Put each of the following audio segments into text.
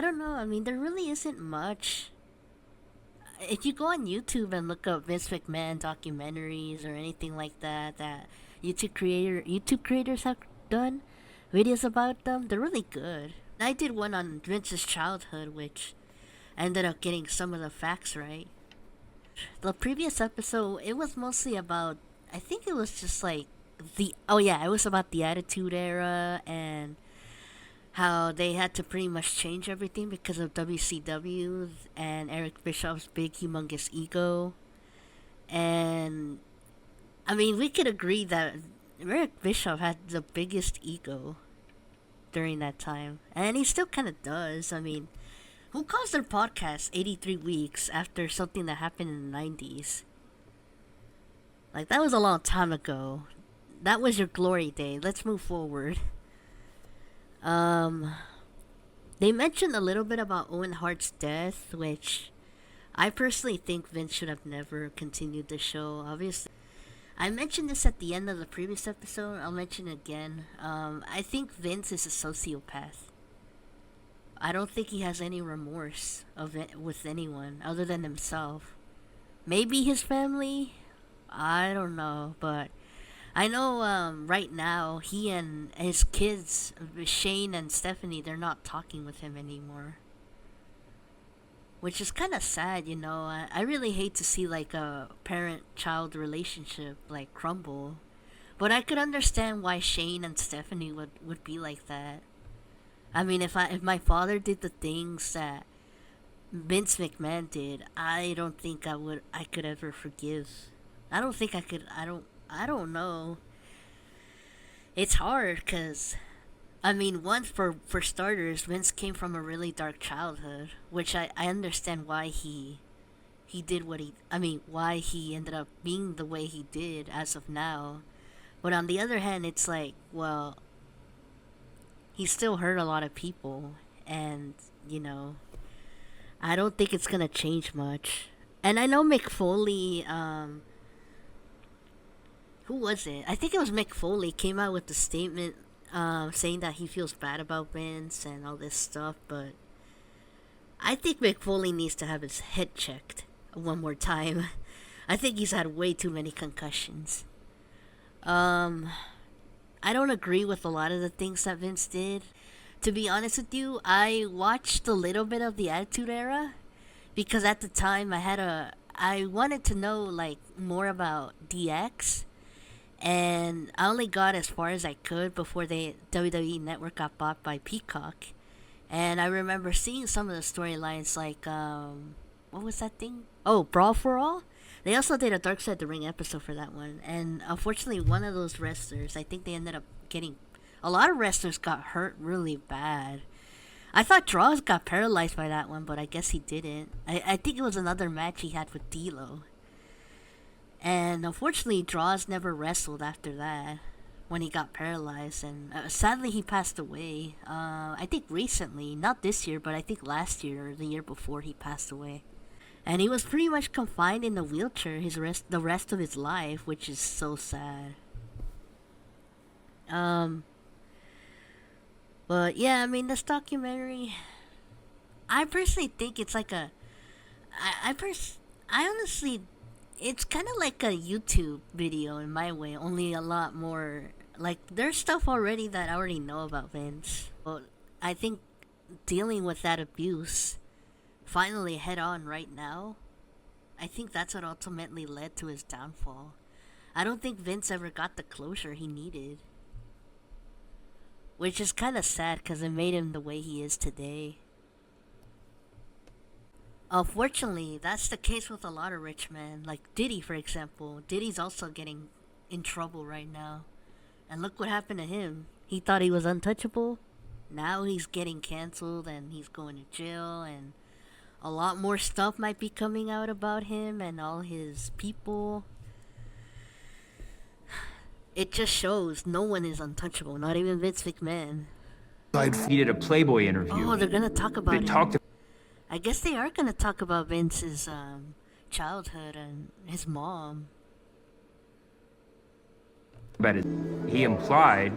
I don't know. I mean, there really isn't much. If you go on YouTube and look up Vince McMahon documentaries or anything like that, that YouTube creators have done videos about them, they're really good. I did one on Vince's childhood, which ended up getting some of the facts right. The previous episode, it was mostly about. I think it was just like the. Oh yeah, it was about the Attitude Era and how they had to pretty much change everything because of WCW and Eric Bischoff's big, humongous ego. And I mean, we could agree that Eric Bischoff had the biggest ego during that time, and he still kind of does. I mean, who calls their podcast 83 weeks after something that happened in the 90s? Like, that was a long time ago. That was your glory day. Let's move forward. Um, they mentioned a little bit about Owen Hart's death, which I personally think Vince should have never continued the show. Obviously, I mentioned this at the end of the previous episode. I'll mention it again. I think Vince is a sociopath. I don't think he has any remorse of it with anyone other than himself. Maybe his family. I don't know, but I know right now he and his kids, Shane and Stephanie, they're not talking with him anymore. Which is kind of sad, you know. I really hate to see like a parent-child relationship like crumble. But I could understand why Shane and Stephanie would be like that. I mean, if my father did the things that Vince McMahon did, I don't think I could ever forgive. I don't think I could. I don't know. It's hard cuz I mean, one for starters, Vince came from a really dark childhood, which I understand why he did what he I mean, why he ended up being the way he did as of now. But on the other hand, it's like, well, he still hurt a lot of people, and you know, I don't think it's gonna change much. And I know Mick Foley, who was it? I think it was Mick Foley came out with the statement, saying that he feels bad about Vince and all this stuff, but I think Mick Foley needs to have his head checked one more time. I think he's had way too many concussions. Um, I don't agree with a lot of the things that Vince did. To be honest with you, I watched a little bit of the Attitude Era because at the time I wanted to know like more about DX, and I only got as far as I could before the WWE Network got bought by Peacock. And I remember seeing some of the storylines like what was that thing? Oh, Brawl for All. They also did a Dark Side of the Ring episode for that one, and unfortunately, one of those wrestlers, I think they ended up getting. A lot of wrestlers got hurt really bad. I thought Draws got paralyzed by that one, but I guess he didn't. I think it was another match he had with D'Lo. And unfortunately, Draws never wrestled after that when he got paralyzed, and sadly he passed away. I think recently, not this year, but I think last year or the year before he passed away. And he was pretty much confined in the wheelchair the rest of his life, which is so sad. Um, but yeah, I mean this documentary, I personally think it's like I honestly, it's kind of like a YouTube video in my way, only a lot more. Like there's stuff already that I already know about Vince. But I think dealing with that abuse finally head on right now, I think that's what ultimately led to his downfall. I don't think Vince ever got the closure he needed. Which is kind of sad because it made him the way he is today. Unfortunately, that's the case with a lot of rich men. Like Diddy, for example. Diddy's also getting in trouble right now. And look what happened to him. He thought he was untouchable. Now he's getting canceled and he's going to jail, and a lot more stuff might be coming out about him and all his people. It just shows no one is untouchable, not even Vince McMahon. He did a Playboy interview. Oh, they're gonna talk about They him. talked I guess they are gonna talk about Vince's childhood and his mom. about it. He implied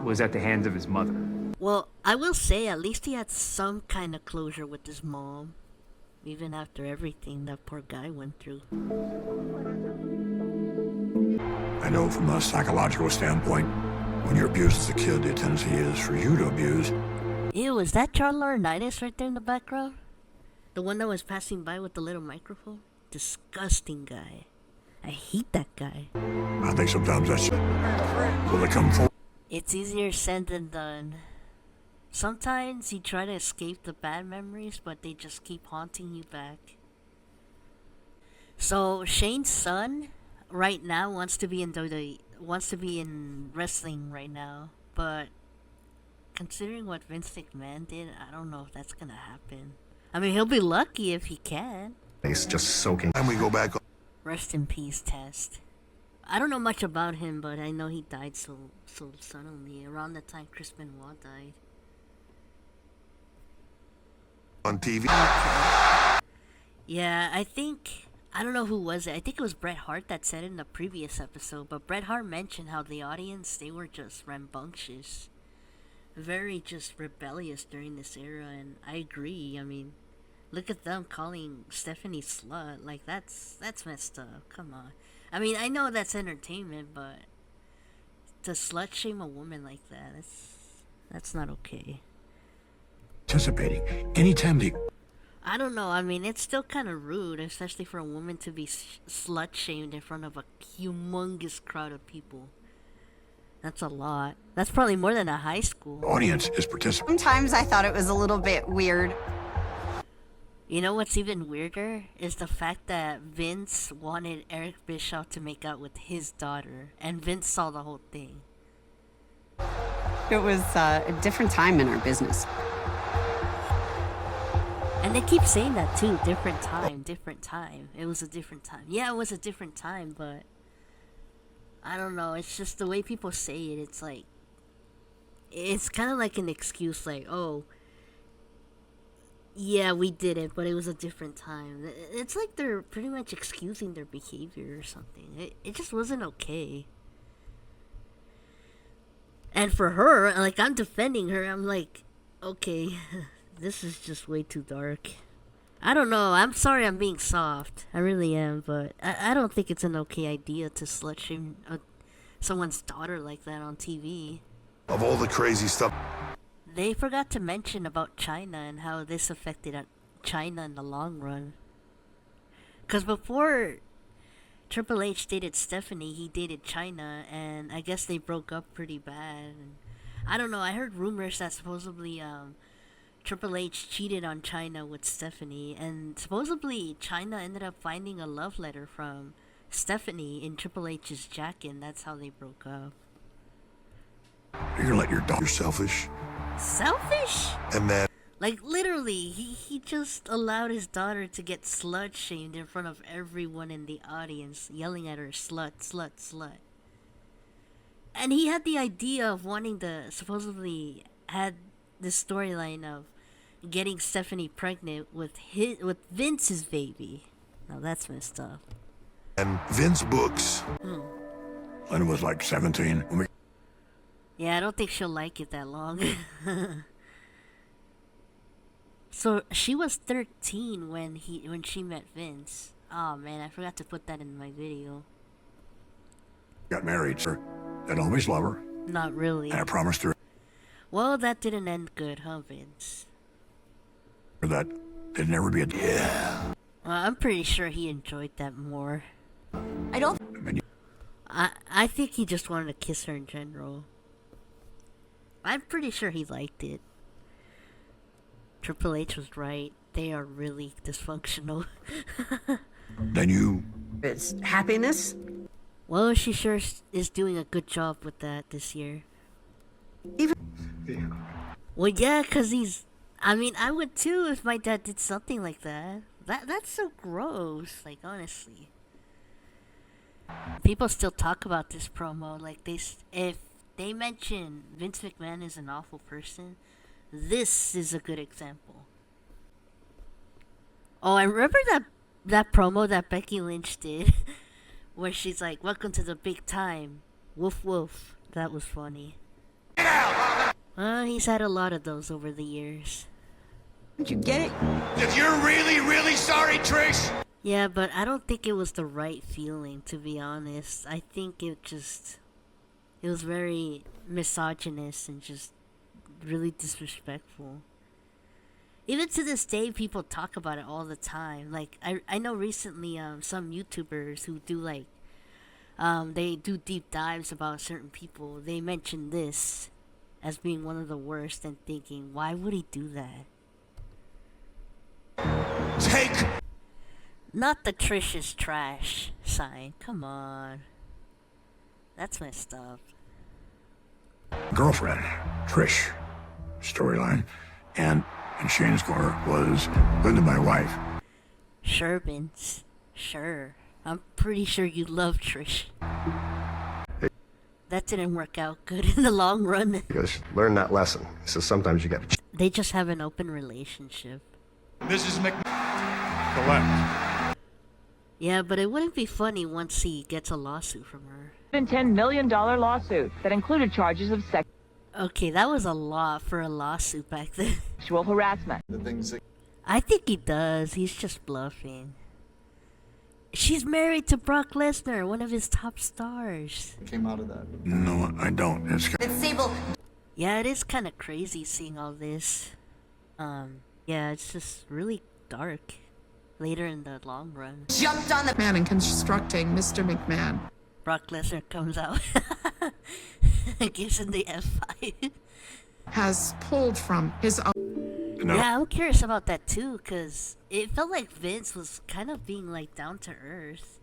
was at the hands of his mother. Well, I will say at least he had some kind of closure with his mom, even after everything that poor guy went through. I know from a psychological standpoint, when you're abused as a kid, the tendency is for you to abuse. Ew, is that John Laurinaitis right there in the background? The one that was passing by with the little microphone? Disgusting guy. I hate that guy. I think sometimes that's will they come forward. It's easier said than done. Sometimes you try to escape the bad memories, but they just keep haunting you back. So Shane's son, right now, wants to be in wrestling right now, but considering what Vince McMahon did, I don't know if that's gonna happen. I mean, he'll be lucky if he can. He's just soaking. And we go back. Rest in peace, Test. I don't know much about him, but I know he died so suddenly around the time Chris Benoit died. On TV. Yeah, I don't know who was it. I think it was Bret Hart that said in the previous episode, but Bret Hart mentioned how the audience, they were just rambunctious. Very just rebellious during this era, and I agree. I mean, look at them calling Stephanie slut. Like, that's messed up. Come on. I mean, I know that's entertainment, but to slut shame a woman like that, that's not okay. Participating anytime they. I don't know. I mean, it's still kind of rude, especially for a woman to be slut shamed in front of a humongous crowd of people. That's a lot. That's probably more than a high school. Audience is participating. Sometimes I thought it was a little bit weird. You know what's even weirder is the fact that Vince wanted Eric Bischoff to make out with his daughter, and Vince saw the whole thing. It was a different time in our business. And they keep saying that too, different time, different time. It was a different time. Yeah, it was a different time, but I don't know, it's just the way people say it, it's like, it's kind of like an excuse, like, oh, yeah, we did it, but it was a different time. It's like they're pretty much excusing their behavior or something. It just wasn't okay. And for her, like, I'm defending her, I'm like, okay, this is just way too dark. I don't know, I'm sorry I'm being soft. I really am, but I don't think it's an okay idea to slut shame someone's daughter like that on TV. Of all the crazy stuff. They forgot to mention about China and how this affected China in the long run. Because before Triple H dated Stephanie, he dated China, and I guess they broke up pretty bad. And I don't know, I heard rumors that supposedly Triple H cheated on China with Stephanie, and supposedly China ended up finding a love letter from Stephanie in Triple H's jacket, and that's how they broke up. You're gonna let your daughter selfish. Selfish? And then Like, literally, he just allowed his daughter to get slut shamed in front of everyone in the audience, yelling at her, slut, slut, slut. And he had the idea of wanting to, supposedly, had this storyline of getting Stephanie pregnant with Vince's baby. Now that's messed up. and Vince books. Lynn was like 17 when we. Yeah, I don't think she'll like it that long. So she was 13 when she met Vince. Oh man, I forgot to put that in my video. Got married, sir. I'd always love her, Not really. and I promised her Well, that didn't end good, huh, Vince? that it'd never be a. Yeah. Well, I'm pretty sure he enjoyed that more. I don't. I mean, I think he just wanted to kiss her in general. I'm pretty sure he liked it. Triple H was right. They are really dysfunctional. then you. It's happiness. Well, she sure is doing a good job with that this year. Even. Well, yeah, 'cause he's... I mean, I would too if my dad did something like that. That's so gross, like, honestly. People still talk about this promo, like, if they mention Vince McMahon is an awful person, this is a good example. Oh, I remember that promo that Becky Lynch did, where she's like, "Welcome to the big time, woof woof." That was funny. He's had a lot of those over the years. Did you get it? If you're really, really sorry, Trish! Yeah, but I don't think it was the right feeling, to be honest. I think it was very misogynist and just really disrespectful. Even to this day, people talk about it all the time. Like, I know recently, some YouTubers who do, like, they do deep dives about certain people. They mentioned this as being one of the worst and thinking, why would he do that? Take Not the Trish is trash sign. Come on. That's messed up. girlfriend, Trish, storyline, and Shane's corner was Linda, my wife. Sure, Vince. Sure. I'm pretty sure you love Trish. That didn't work out good in the long run. Because learn that lesson. So sometimes you got to. They just have an open relationship. Mrs. McMahon. Correct. Yeah, but it wouldn't be funny once he gets a lawsuit from her. $10 million lawsuit that included charges of Okay, that was a lot for a lawsuit back then. sexual harassment. I think he does. He's just bluffing. She's married to Brock Lesnar, one of his top stars. Came out of that. No, I don't. Yeah, it is kind of crazy seeing all this. Yeah, it's just really dark later in the long run. Jumped on the man in constructing Mr. McMahon. Brock Lesnar comes out and gives him the F5. Has pulled from his own. No. Yeah, I'm curious about that too, because it felt like Vince was kind of being like down to earth.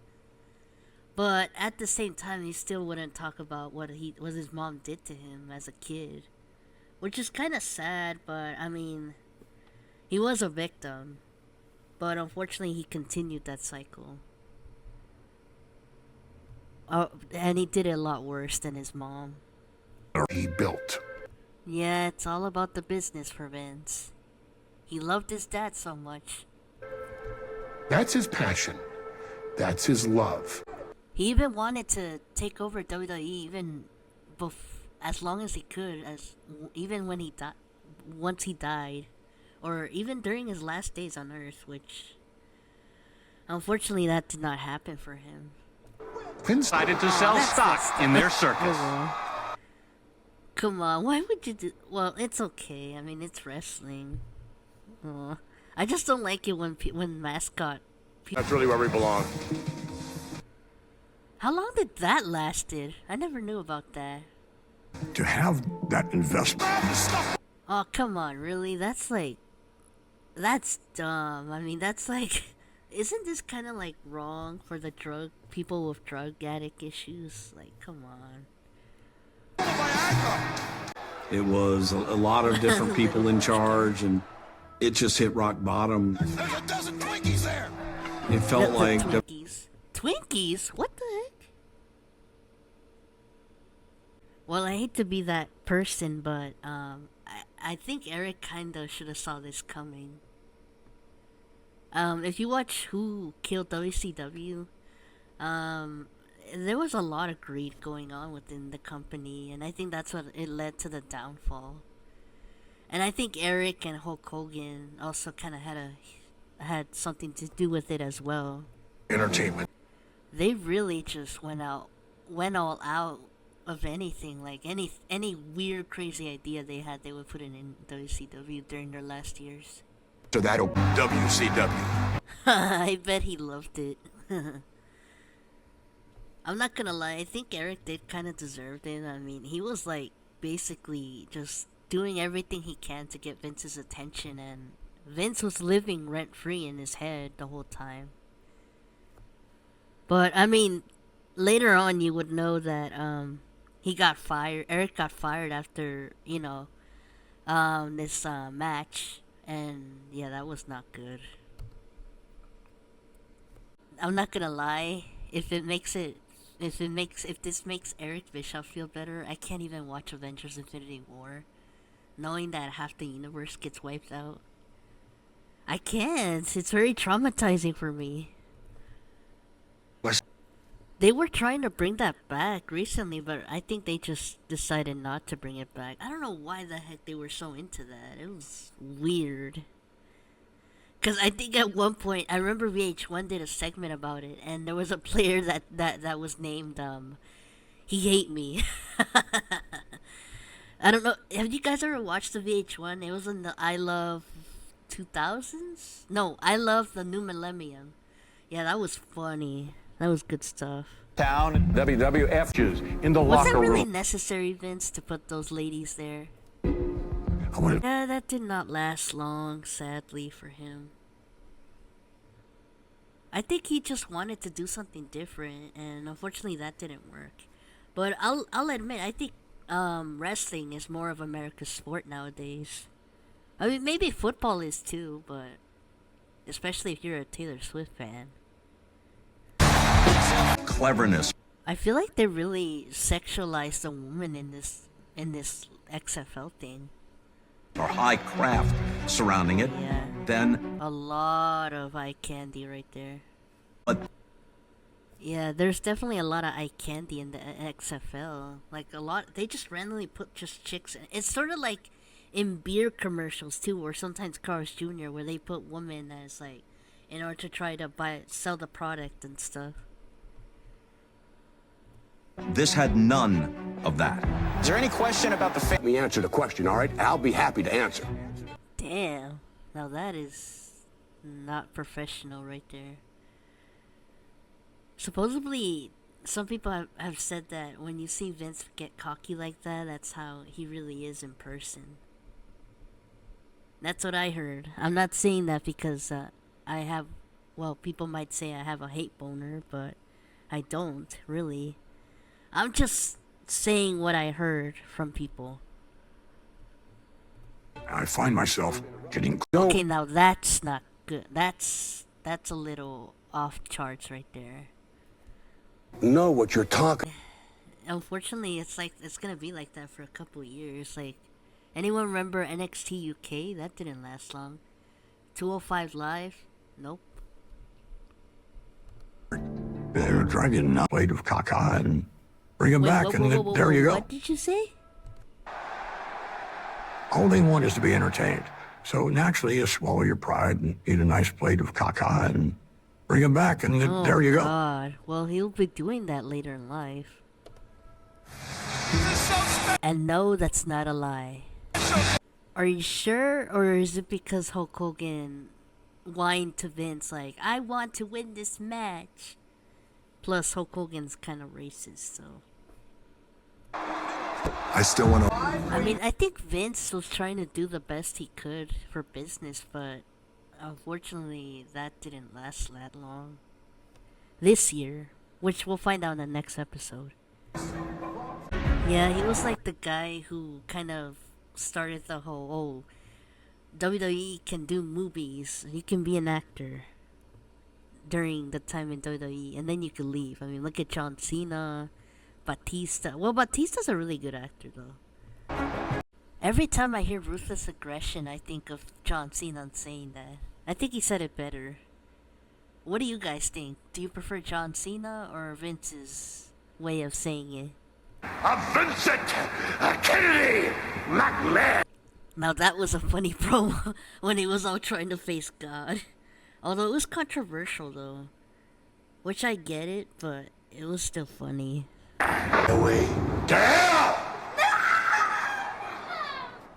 But at the same time, he still wouldn't talk about what his mom did to him as a kid. Which is kind of sad, but I mean, he was a victim. But unfortunately, he continued that cycle. Oh, and he did it a lot worse than his mom. He built. Yeah, it's all about the business for Vince. He loved his dad so much. That's his passion. That's his love. He even wanted to take over WWE even as long as he could, even when once he died, or even during his last days on Earth, which unfortunately that did not happen for him. Vince Decided to sell stock in their circus. Oh, well. Come on, why would you do? Well, it's okay. I mean, it's wrestling. I just don't like it when mascot. That's really where we belong. How long did that lasted? I never knew about that. To have that investment. Oh, come on, really? That's dumb. I mean, that's like, isn't this kind of like wrong for the people with drug addict issues? Like, come on. It was a lot of different people in charge, and it just hit rock bottom. There's a dozen Twinkies there. It felt like Twinkies? What the heck? Well, I hate to be that person, but I think Eric kinda should have saw this coming. If you watch Who Killed WCW, there was a lot of greed going on within the company, and I think that's what it led to the downfall. And I think Eric and Hulk Hogan also kind of had something to do with it as well. Entertainment. They really just went all out of anything. Like any weird, crazy idea they had, they would put it in WCW during their last years. So that'll WCW. I bet he loved it. I'm not gonna lie, I think Eric did kind of deserve it. I mean, he was like basically just doing everything he can to get Vince's attention, and Vince was living rent-free in his head the whole time. But I mean, later on you would know that he got fired. Eric got fired after, this match, and yeah, that was not good. I'm not gonna lie, if this makes Eric Bischoff feel better, I can't even watch Avengers Infinity War, knowing that half the universe gets wiped out. I can't. It's very traumatizing for me. They were trying to bring that back recently, but I think they just decided not to bring it back. I don't know why the heck they were so into that. It was weird. Because I think at one point, I remember VH1 did a segment about it, and there was a player that was named, He Hate Me. I don't know. Have you guys ever watched the VH1? It was in the I Love 2000s? No, I Love the New Millennium. Yeah, that was funny. That was good stuff. Town WWF's in the Was it locker really room. necessary, Vince, to put those ladies there? I want to Yeah, that did not last long, sadly, for him. I think he just wanted to do something different, and unfortunately that didn't work. But I'll admit, I think wrestling is more of America's sport nowadays. I mean, maybe football is too, but especially if you're a Taylor Swift fan. Cleverness. I feel like they really sexualized a woman in this XFL thing. Or high craft surrounding it, Yeah. then A lot of eye candy right there. But- Yeah, there's definitely a lot of eye candy in the XFL. Like a lot, they just randomly put just chicks in. It's sort of like in beer commercials too, or sometimes Cars Jr., where they put women as like, in order to try to sell the product and stuff. this had none of that. Is there any question about the Let me answer the question, all right? I'll be happy to answer. Damn, now that is not professional right there. Supposedly, some people have said that when you see Vince get cocky like that, that's how he really is in person. That's what I heard. I'm not saying that because I have, well, people might say I have a hate boner, but I don't, really. I'm just saying what I heard from people. I find myself getting Okay, now that's not good. That's a little off charts right there. Know what you're talking. Unfortunately, it's gonna be like that for a couple years. Like, anyone remember NXT UK? That didn't last long. 205 Live? Nope. They'll drive you nuts. Plate of caca and bring them Wait, back, and then there you go. What did you say? All they want is to be entertained. So naturally, you swallow your pride and eat a nice plate of caca and bring them back, and then there you go. God. Well, he'll be doing that later in life. And no, that's not a lie. Are you sure, or is it because Hulk Hogan whined to Vince like, I want to win this match? Plus, Hulk Hogan's kind of racist, so. I still want to. I mean, I think Vince was trying to do the best he could for business, but unfortunately, that didn't last that long. This year, which we'll find out in the next episode. Yeah, he was like the guy who kind of started the whole, WWE can do movies, you can be an actor during the time in WWE, and then you can leave. I mean, look at John Cena, Batista. Well, Batista's a really good actor, though. Every time I hear Ruthless Aggression, I think of John Cena saying that. I think he said it better. What do you guys think? Do you prefer John Cena or Vince's way of saying it? Vincent Kennedy McMahon. Now that was a funny promo when he was all trying to face God. Although it was controversial though. Which I get it, but it was still funny. Away to hell!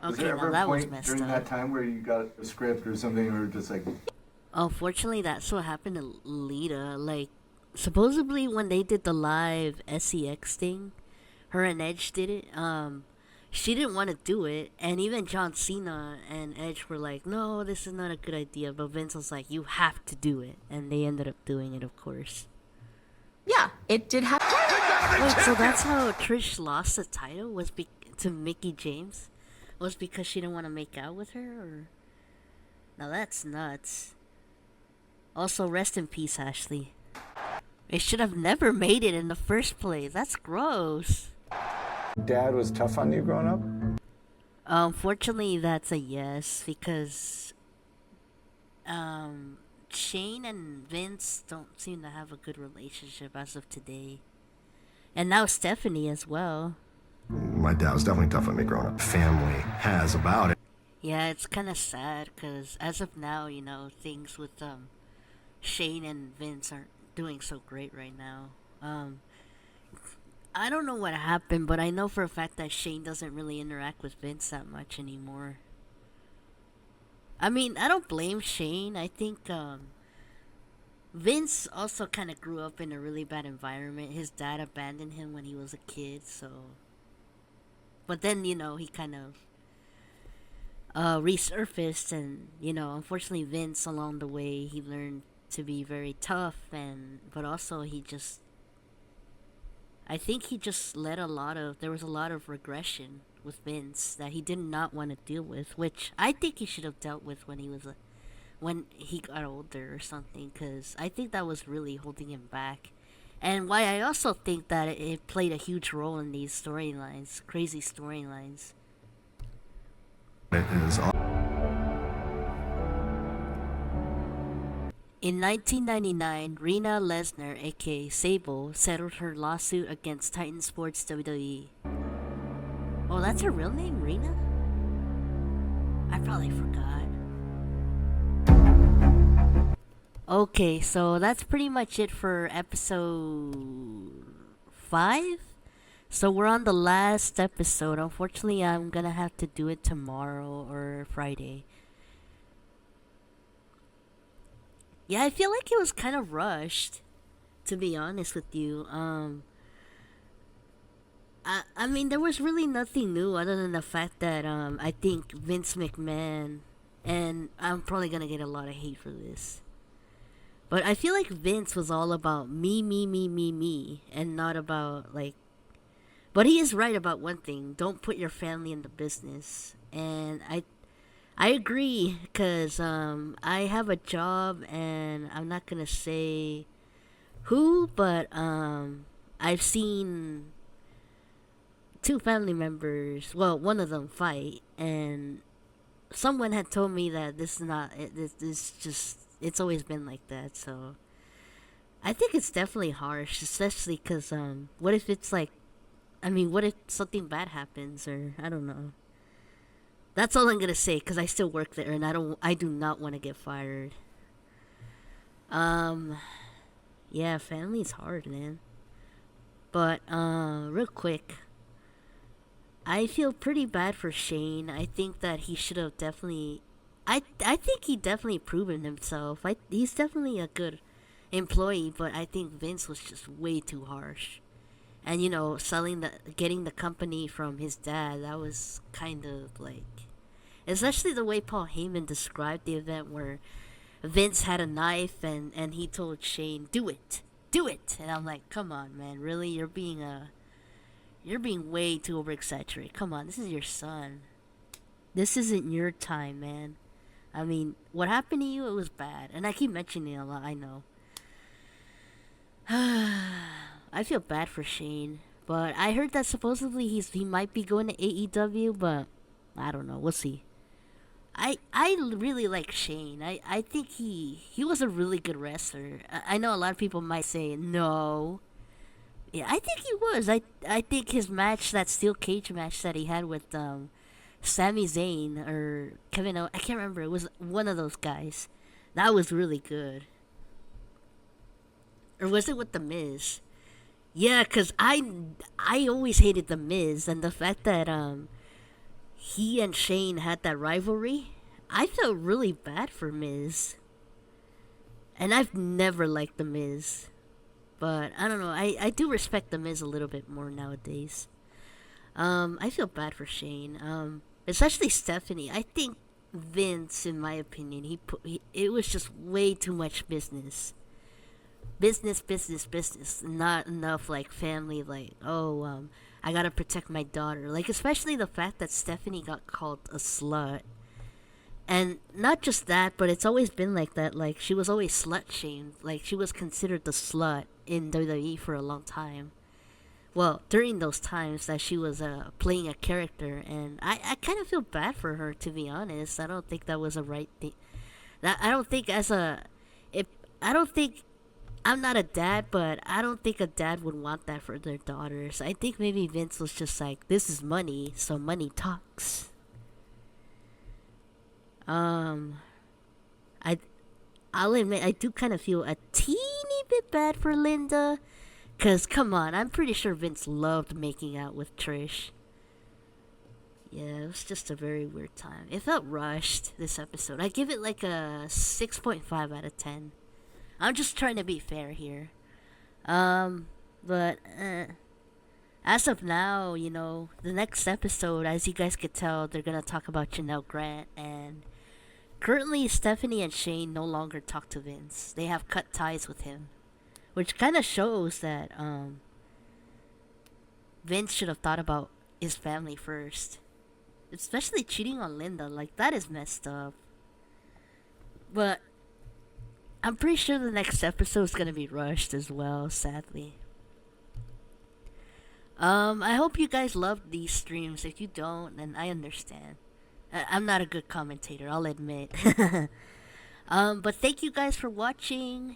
Okay, now that was messed during up. that time where you got a script or something, or just like, Unfortunately, that's what happened to Lita. Like, supposedly when they did the live SEX thing, her and Edge did it. She didn't want to do it, and even John Cena and Edge were like, "No, this is not a good idea." But Vince was like, "You have to do it," and they ended up doing it, of course. Yeah, it did happen. Wait, so that's how Trish lost the title to Mickie James? Was because she didn't want to make out with her, or? Now that's nuts. Also, rest in peace, Ashley. It should have never made it in the first place. That's gross. Dad was tough on you growing up? Unfortunately, that's a yes, because Shane and Vince don't seem to have a good relationship as of today. And now Stephanie as well. My dad was definitely tough on me growing up. Family has about it. Yeah, it's kind of sad because as of now, things with Shane and Vince aren't doing so great right now. I don't know what happened, but I know for a fact that Shane doesn't really interact with Vince that much anymore. I mean, I don't blame Shane. I think Vince also kind of grew up in a really bad environment. His dad abandoned him when he was a kid, so. But then, he kind of resurfaced, and, unfortunately, Vince along the way, he learned to be very tough, but also I think he just there was a lot of regression with Vince that he did not want to deal with, which I think he should have dealt with when he got older or something, because I think that was really holding him back. And why I also think that it played a huge role in these storylines, crazy storylines. It is all. In 1999, Rena Lesnar, aka Sable, settled her lawsuit against Titan Sports WWE. Oh, that's her real name, Rena? I probably forgot. Okay, so that's pretty much it for episode 5. So we're on the last episode. Unfortunately, I'm gonna have to do it tomorrow or Friday. Yeah, I feel like it was kind of rushed, to be honest with you. I mean, there was really nothing new other than the fact that I think Vince McMahon, and I'm probably gonna get a lot of hate for this, but I feel like Vince was all about me, and not about but he is right about one thing: don't put your family in the business. And I agree, because I have a job, and I'm not going to say who, but I've seen 2 family members, well, one of them fight, and someone had told me that this is not, it's always been like that, so I think it's definitely harsh, especially because what if it's what if something bad happens, or I don't know. That's all I'm gonna say, because I still work there, and I do not want to get fired. Yeah, family's hard, man. But real quick, I feel pretty bad for Shane. I think that he should have definitely. I think he definitely proven himself. He's definitely a good employee, but I think Vince was just way too harsh. And getting the company from his dad, that was kind of especially the way Paul Heyman described the event, where Vince had a knife and he told Shane, do it, and I'm like, come on, man, really? You're being way too over exaggerated. Come on, this is your son. This isn't your time, man. I mean, what happened to you, it was bad, and I keep mentioning it a lot, I know. I feel bad for Shane, but I heard that supposedly he might be going to AEW, but I don't know. We'll see. I really like Shane. I think he was a really good wrestler. I know a lot of people might say no. Yeah, I think he was. I think his match, that steel cage match that he had with Sami Zayn or Kevin I can't remember. It was one of those guys. That was really good. Or was it with The Miz? Yeah, because I always hated The Miz, and the fact that he and Shane had that rivalry, I felt really bad for Miz. And I've never liked The Miz. But I don't know, I do respect The Miz a little bit more nowadays. I feel bad for Shane. Especially Stephanie. I think Vince, in my opinion, it was just way too much business. Business, not enough family, I gotta protect my daughter, especially the fact that Stephanie got called a slut. And not just that, but it's always been like that. She was always slut shamed. She was considered the slut in WWE for a long time. Well, during those times that she was playing a character, and I kind of feel bad for her, to be honest. I don't think that was a right thing. I don't think I don't think, I'm not a dad, but I don't think a dad would want that for their daughters. I think maybe Vince was just like, this is money, so money talks. I'll admit, I do kind of feel a teeny bit bad for Linda. Because, come on, I'm pretty sure Vince loved making out with Trish. Yeah, it was just a very weird time. It felt rushed, this episode. I give it like a 6.5 out of 10. I'm just trying to be fair here. But, as of now, you know, the next episode, as you guys could tell, they're gonna talk about Janelle Grant, and currently Stephanie and Shane no longer talk to Vince. They have cut ties with him, which kind of shows that Vince should have thought about his family first, especially cheating on Linda. Like, that is messed up. But I'm pretty sure the next episode is gonna be rushed as well, sadly. I hope you guys loved these streams. If you don't, then I understand. I'm not a good commentator, I'll admit. But thank you guys for watching.